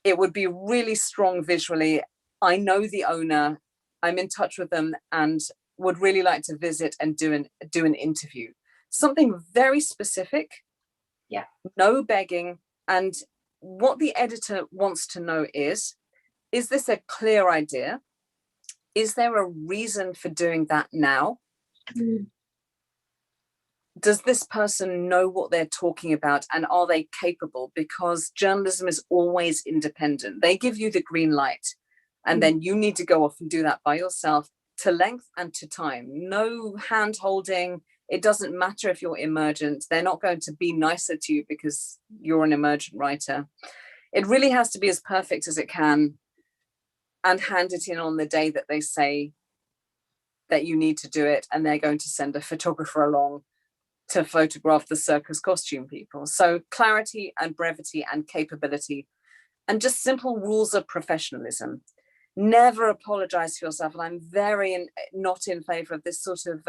It would be really strong visually. I know the owner, I'm in touch with them, and would really like to visit and do an interview. Something very specific. Yeah. No begging. And what the editor wants to know is this a clear idea? Is there a reason for doing that now? Does this person know what they're talking about, and are they capable? Because journalism is always independent. They give you the green light, and then you need to go off and do that by yourself, to length and to time. No hand holding. It doesn't matter if you're emergent. They're not going to be nicer to you because you're an emergent writer. It really has to be as perfect as it can, and hand it in on the day that they say that you need to do it, and they're going to send a photographer along to photograph the circus costume people. So clarity and brevity and capability, and just simple rules of professionalism. Never apologize for yourself. And I'm very not in favor of this sort of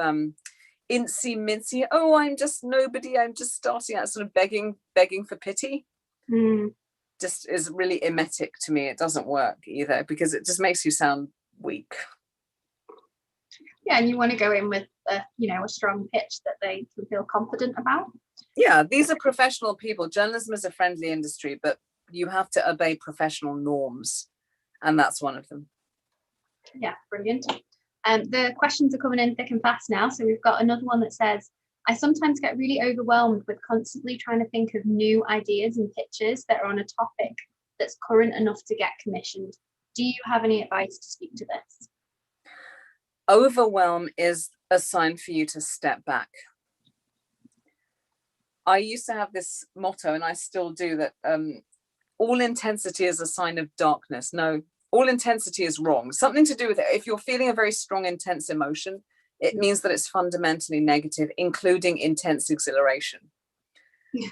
incy mincy, oh, I'm just nobody, I'm just starting out, sort of begging for pity. Just is really emetic to me. It doesn't work either, because it just makes you sound weak. Yeah, and you want to go in with a strong pitch that they can feel confident about. Yeah, these are professional people. Journalism is a friendly industry, but you have to obey professional norms, and that's one of them. Yeah, brilliant. The questions are coming in thick and fast now. So we've got another one that says, I sometimes get really overwhelmed with constantly trying to think of new ideas and pitches that are on a topic that's current enough to get commissioned. Do you have any advice to speak to this? Overwhelm is a sign for you to step back. I used to have this motto, and I still do, that all intensity is a sign of darkness. No, all intensity is wrong. Something to do with it. If you're feeling a very strong, intense emotion, it means that it's fundamentally negative, including intense exhilaration. Yeah.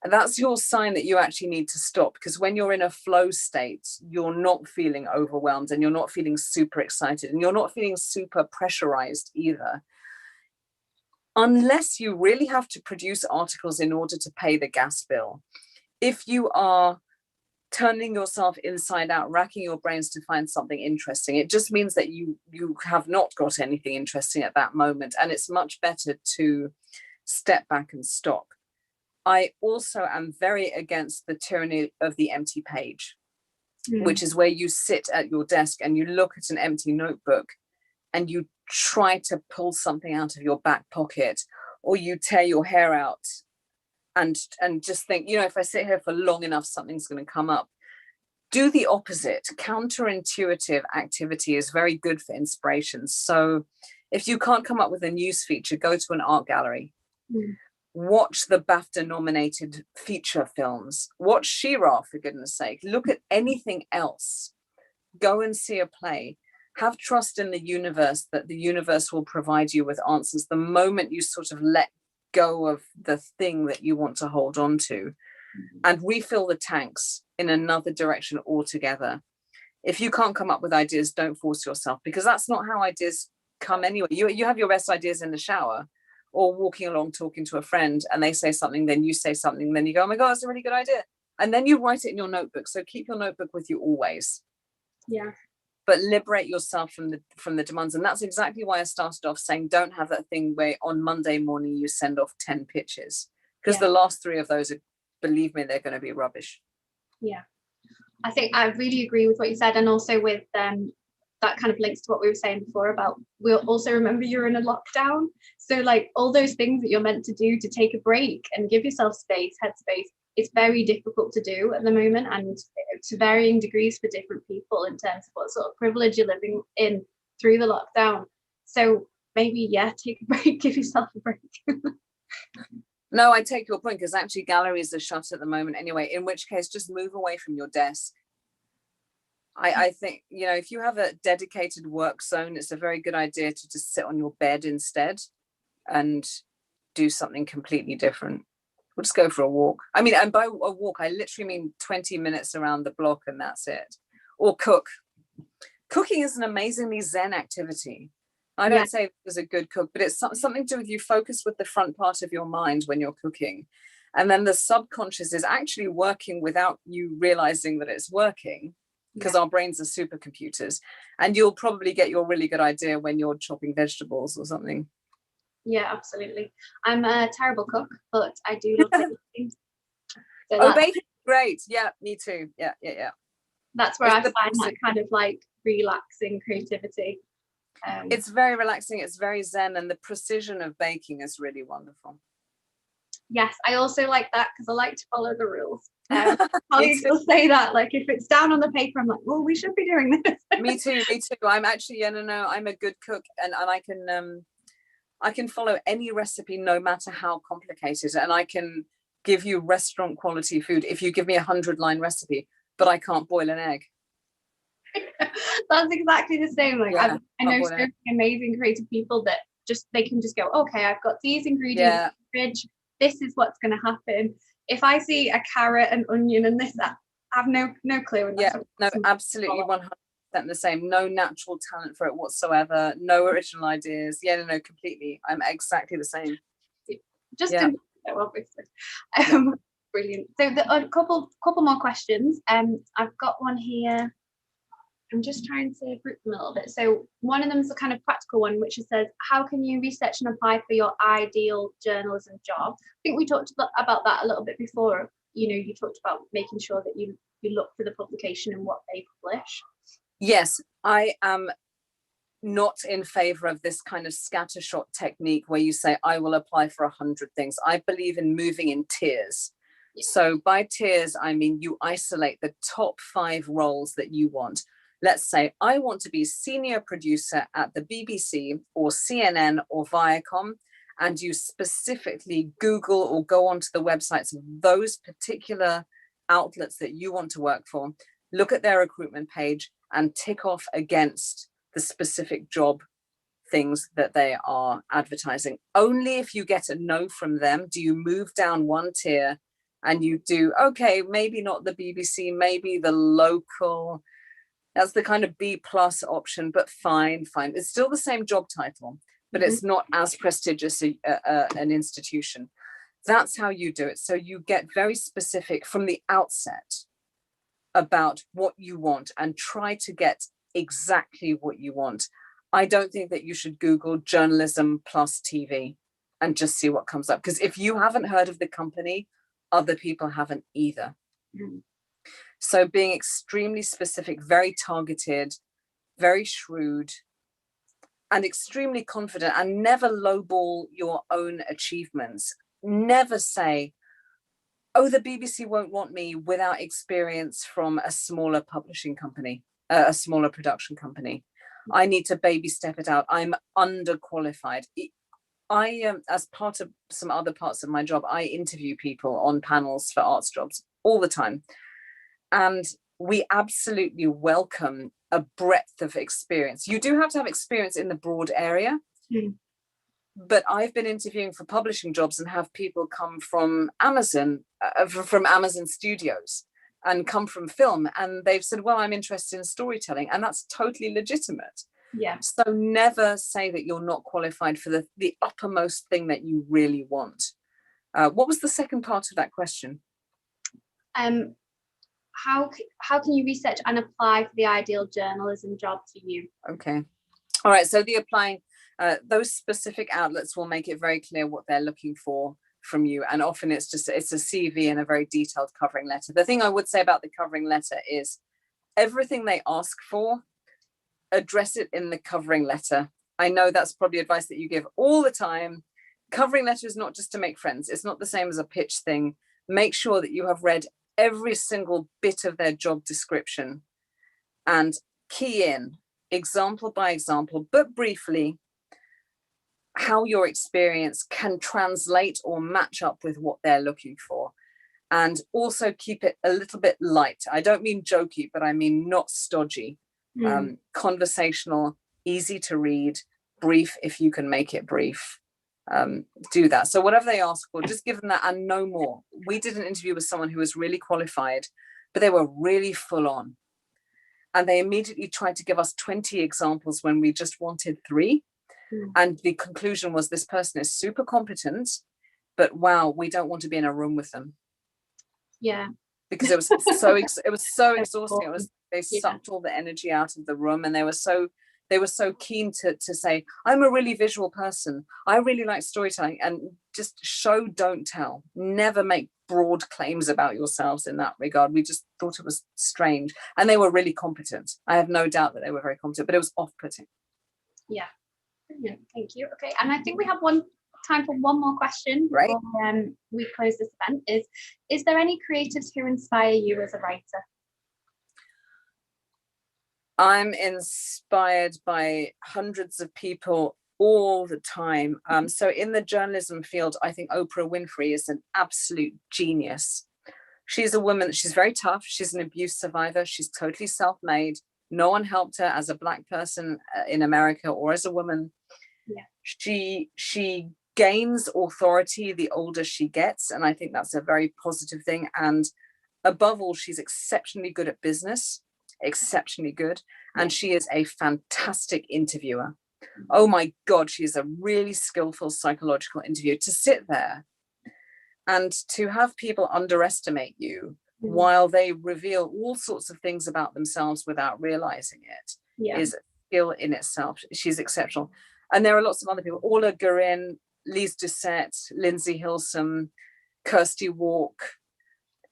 And that's your sign that you actually need to stop, because when you're in a flow state, you're not feeling overwhelmed, and you're not feeling super excited, and you're not feeling super pressurized either. Unless you really have to produce articles in order to pay the gas bill. If you are turning yourself inside out, racking your brains to find something interesting, it just means that you have not got anything interesting at that moment, and it's much better to step back and stop. I also am very against the tyranny of the empty page, which is where you sit at your desk and you look at an empty notebook and you try to pull something out of your back pocket, or you tear your hair out and just think, if I sit here for long enough, something's going to come up. Do the opposite. Counterintuitive activity is very good for inspiration. So if you can't come up with a news feature, go to an art gallery. Watch the BAFTA-nominated feature films. Watch She-Ra, for goodness sake. Look at anything else. Go and see a play. Have trust in the universe, that the universe will provide you with answers the moment you sort of let go of the thing that you want to hold on to, and refill the tanks in another direction altogether. If you can't come up with ideas, don't force yourself, because that's not how ideas come anyway. You have your best ideas in the shower, or walking along talking to a friend, and they say something, then you say something, then you go, oh my God, that's a really good idea. And then you write it in your notebook. So keep your notebook with you always. Yeah. But liberate yourself from the demands. And that's exactly why I started off saying, don't have that thing where on Monday morning you send off 10 pitches, because the last 3 of those are, believe me, they're going to be rubbish. Yeah. I think I really agree with what you said. And also with that kind of links to what we were saying before about, we'll also remember you're in a lockdown. So like all those things that you're meant to do to take a break and give yourself space, headspace, it's very difficult to do at the moment, and to varying degrees for different people in terms of what sort of privilege you're living in through the lockdown. So maybe, take a break, give yourself a break. No, I take your point, because actually galleries are shut at the moment anyway, in which case just move away from your desk. I think, if you have a dedicated work zone, it's a very good idea to just sit on your bed instead and do something completely different. We'll just go for a walk. I mean, and by a walk, I literally mean 20 minutes around the block, and that's it. Or cook. Cooking is an amazingly zen activity. I don't say it was a good cook, but it's something to do with you focus with the front part of your mind when you're cooking. And then the subconscious is actually working without you realizing that it's working, because our brains are supercomputers. And you'll probably get your really good idea when you're chopping vegetables or something. Yeah, absolutely. I'm a terrible cook, but I do love baking. So Oh, baking, great. Yeah, me too. Yeah. That's where I find that kind of like relaxing creativity. It's very relaxing. It's very zen, and the precision of baking is really wonderful. Yes, I also like that because I like to follow the rules. Colleagues will say that, like, if it's down on the paper, I'm like, well, we should be doing this. Me too. I'm actually, I'm a good cook, and I can follow any recipe, no matter how complicated, and I can give you restaurant quality food if you give me 100-line recipe, but I can't boil an egg. That's exactly the same. Like, I know so many amazing creative people that they can just go, okay, I've got these ingredients in the fridge. This is what's going to happen. If I see a carrot, an onion, and this, I have no clue. No, absolutely 100% the same. No natural talent for it whatsoever. No original ideas. No, completely. I'm exactly the same. Obviously. Brilliant. So a couple more questions. I've got one here. I'm just trying to group them a little bit. So one of them is a kind of practical one, which says, how can you research and apply for your ideal journalism job? I think we talked about that a little bit before. You talked about making sure that you look for the publication and what they publish. Yes, I am not in favor of this kind of scattershot technique where you say, I will apply for 100 things. I believe in moving in tiers. So by tiers, I mean, you isolate the top 5 roles that you want. Let's say I want to be senior producer at the BBC or CNN or Viacom, and you specifically Google or go onto the websites of those particular outlets that you want to work for, look at their recruitment page and tick off against the specific job things that they are advertising. Only if you get a no from them do you move down one tier and you do, okay, maybe not the BBC, maybe the local. That's the kind of B+ option, but fine. It's still the same job title, but it's not as prestigious an institution. That's how you do it. So you get very specific from the outset about what you want and try to get exactly what you want. I don't think that you should Google journalism plus TV and just see what comes up. Because if you haven't heard of the company, other people haven't either. So being extremely specific, very targeted, very shrewd, and extremely confident, and never lowball your own achievements. Never say, oh, the BBC won't want me without experience from a smaller publishing company, a smaller production company. I need to baby step it out. I'm underqualified. As part of some other parts of my job, I interview people on panels for arts jobs all the time. And we absolutely welcome a breadth of experience. You do have to have experience in the broad area. But I've been interviewing for publishing jobs and have people come from Amazon Studios and come from film. And they've said, well, I'm interested in storytelling. And that's totally legitimate. Yeah. So never say that you're not qualified for the uppermost thing that you really want. What was the second part of that question? How can you research and apply for the ideal journalism job for you? Okay. All right. So the applying, those specific outlets will make it very clear what they're looking for from you. And often it's a CV and a very detailed covering letter. The thing I would say about the covering letter is everything they ask for, address it in the covering letter. I know that's probably advice that you give all the time. Covering letter is not just to make friends. It's not the same as a pitch thing. Make sure that you have read every single bit of their job description and key in example by example, but briefly, how your experience can translate or match up with what they're looking for. And also keep it a little bit light. I don't mean jokey, but I mean not stodgy. Conversational, easy to read, brief if you can make it brief. Do that. So whatever they ask for, just give them that and no more. We did an interview with someone who was really qualified, but they were really full on. And they immediately tried to give us 20 examples when we just wanted 3. And the conclusion was this person is super competent. but wow, we don't want to be in a room with them. Yeah. Because it was so exhausting. They sucked all the energy out of the room, and they were so keen to say, I'm a really visual person, I really like storytelling, and just show, don't tell. Never make broad claims about yourselves in that regard. We just thought it was strange, and they were really competent. I have no doubt that they were very competent, but it was off-putting. Yeah. Brilliant. Thank you. Okay, and I think we have time for one more question before we close this event. Is there any creatives who inspire you as a writer? I'm inspired by hundreds of people all the time. So in the journalism field, I think Oprah Winfrey is an absolute genius. She's a woman, she's very tough. She's an abuse survivor. She's totally self-made. No one helped her as a Black person in America or as a woman. Yeah. She gains authority the older she gets, and I think that's a very positive thing. And above all, she's exceptionally good at business, exceptionally good, and she is a fantastic interviewer. Oh my God, she's a really skillful psychological interviewer. To sit there and to have people underestimate you while they reveal all sorts of things about themselves without realizing it is a skill in itself. She's exceptional. And there are lots of other people: Orla Guerin, Lise Doucette, Lindsay Hilsum, Kirsty Walk,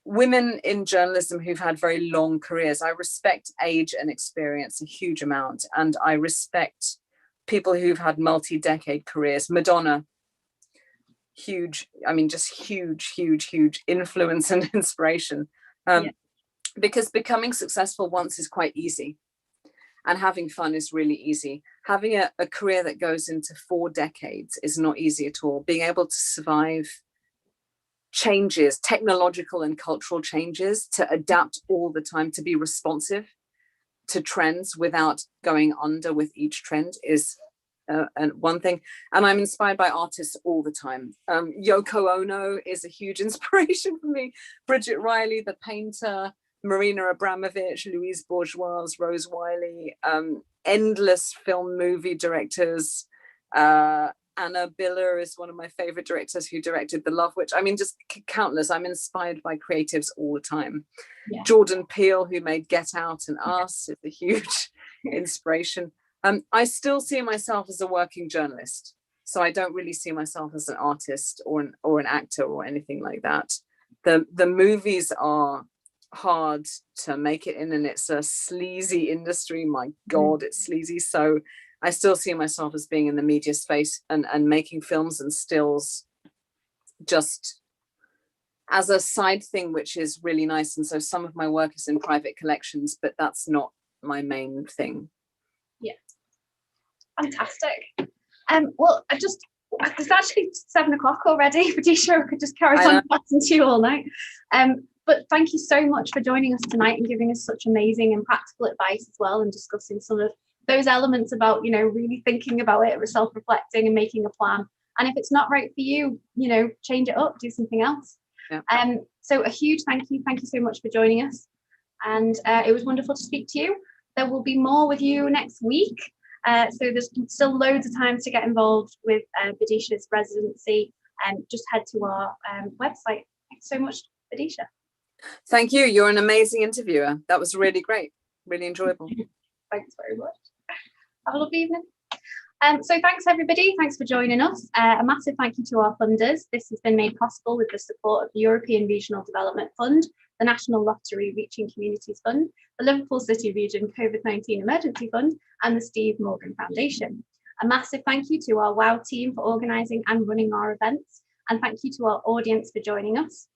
women in journalism who've had very long careers. I respect age and experience a huge amount, and I respect people who've had multi-decade careers. Madonna, huge, I mean, just huge influence and inspiration. Because becoming successful once is quite easy, and having fun is really easy. Having a career that goes into 4 decades is not easy at all. Being able to survive changes, technological and cultural changes, to adapt all the time, to be responsive to trends without going under with each trend is one thing. And I'm inspired by artists all the time. Yoko Ono is a huge inspiration for me. Bridget Riley, the painter, Marina Abramovich, Louise Bourgeois, Rose Wiley, endless film movie directors. Anna Biller is one of my favorite directors, who directed The Love Witch. I mean, just countless. I'm inspired by creatives all the time. Yeah. Jordan Peele, who made Get Out and Us, is a huge inspiration. I still see myself as a working journalist, so I don't really see myself as an artist or an actor or anything like that. The movies are hard to make it in, and it's a sleazy industry. My God, it's sleazy. So I still see myself as being in the media space and making films and stills just as a side thing, which is really nice. And so some of my work is in private collections, but that's not my main thing. Yeah. Fantastic. Well, it's actually 7 o'clock already. Bidisha, I could just carry on chatting to you all night. But thank you so much for joining us tonight and giving us such amazing and practical advice as well, and discussing some of those elements about, really thinking about it, self-reflecting and making a plan. And if it's not right for you, change it up, do something else. Yeah. So a huge thank you. Thank you so much for joining us. And it was wonderful to speak to you. There will be more with you next week. So there's still loads of time to get involved with Bidisha's residency. Just head to our website. Thanks so much, Bidisha. Thank you. You're an amazing interviewer. That was really great. Really enjoyable. Thanks very much. Have a lovely evening. So thanks everybody. Thanks for joining us. A massive thank you to our funders. This has been made possible with the support of the European Regional Development Fund, the National Lottery Reaching Communities Fund, the Liverpool City Region COVID-19 Emergency Fund, and the Steve Morgan Foundation. A massive thank you to our WOW team for organising and running our events, and thank you to our audience for joining us.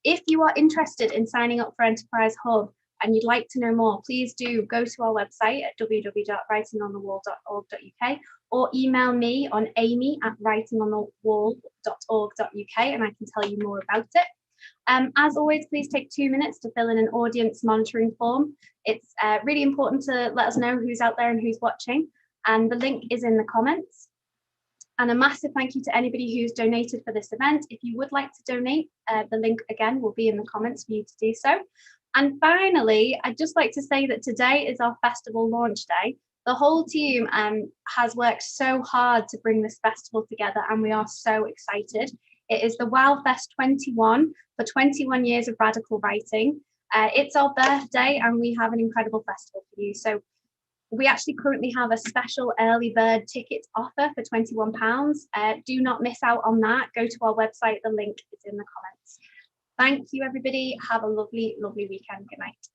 If you are interested in signing up for Enterprise Hub and you'd like to know more, please do go to our website at www.writingonthewall.org.uk or email me on amy@writingonthewall.org.uk and I can tell you more about it. As always, please take 2 minutes to fill in an audience monitoring form. It's really important to let us know who's out there and who's watching, and the link is in the comments. And a massive thank you to anybody who's donated for this event. If you would like to donate, the link again will be in the comments for you to do so. And finally, I'd just like to say that today is our festival launch day. The whole team has worked so hard to bring this festival together, and we are so excited. It is the WowFest 21 for 21 years of radical writing. It's our birthday and we have an incredible festival for you. So we actually currently have a special early bird ticket offer for £21. Do not miss out on that. Go to our website. The link is in the comments. Thank you, everybody. Have a lovely, lovely weekend. Good night.